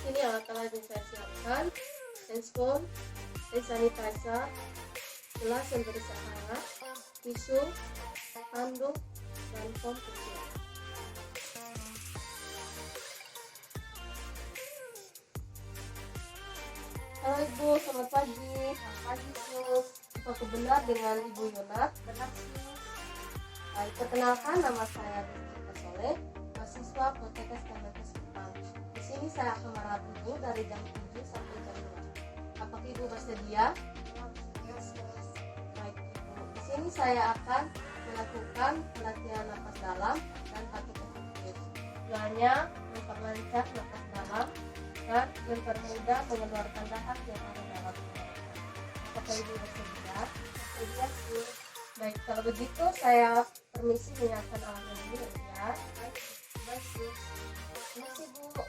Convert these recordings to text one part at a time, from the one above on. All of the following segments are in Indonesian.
sini alat-alat yang saya siapkan: handphone, hand sanitizer, gelas yang berisi hangat, tisu, handuk, dan foam kecil. Halo Ibu, selamat pagi. Selamat pagi, Sus. Apakah benar dengan Ibu Yona? Benar, Sus. Baik, perkenalkan, nama saya Rizky Soleh, mahasiswa Poltekkes Kemenkes Kupang. Di sini saya akan merawat Ibu dari jam 7 sampai jam 2. Apakah Ibu bersedia? Ya, Sus. Baik Ibu, di sini saya akan melakukan pelatihan napas dalam dan pakai teknik. Tujuannya memperlancar napas dalam dan mempermudah mengeluarkan dahak yang ada dalam tenggorokan. Apakah Ibu bersedia? Bersedia, Sus. Baik, kalau begitu saya permisi menyiapkan alatnya dulu ya. Baik, Sus. Permisi Bu. Sus.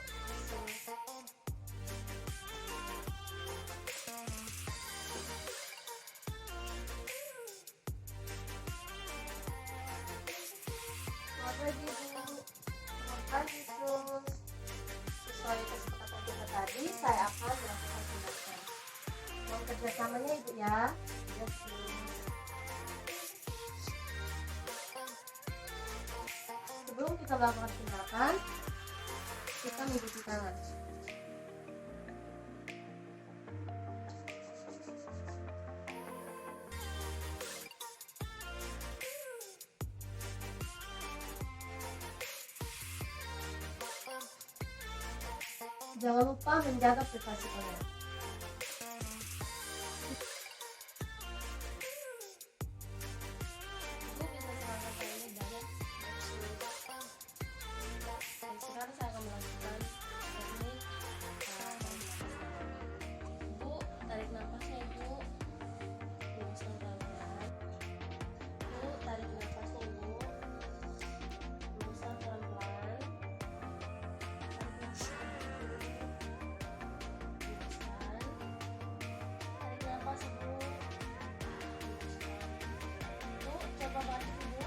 Selamat pagi Bu. Selamat pagi, Sus. Sesuai kesepakatan kita tadi, saya akan melakukan tindakan. Mohon kerjasamanya Ibu ya. Ya, Sus. Sebelum kita melakukan tindakan, kita mencuci tangan. Jangan lupa menjaga privasi kalian. Ibu bisa serahkan saya ini dari dan sekarang saya akan melakukan teknik tarik nafasnya. Ibu hembuskan pelan-pelan. Ibu tarik nafasnya Ibu, hembuskan pelan-pelan. Tarik nafas Ibu, hembuskan. Tarik nafas Ibu, hembuskan. Ibu coba balik Ibu.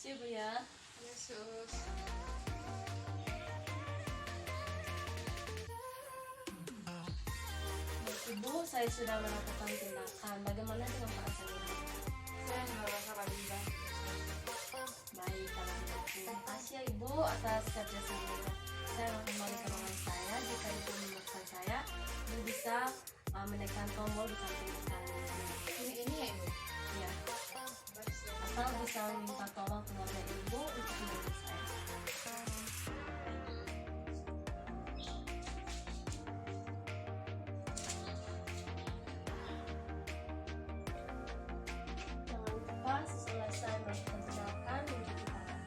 Siap Bu ya. Ya, Sus. Baik, Ibu, saya sudah melakukan tindakan. Bagaimana dengan perasaan Ibu? Saya merasa lebih baik, Sus. Baik, kalau begitu. Terima kasih ya Ibu atas kerjasamanya. Saya akan kembali ke ruangan saya. Jika Ibu memerlukan saya, Ibu bisa menekan tombol di samping kanan ini. Ini ya, Ibu? Ya, Baik, Sus. atau bisa minta tolong keluarga Ibu untuk membantu saya. Jangan lupa setelah saya melakukan tindakan mencuci tangan.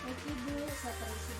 Baik Ibu, saya permisi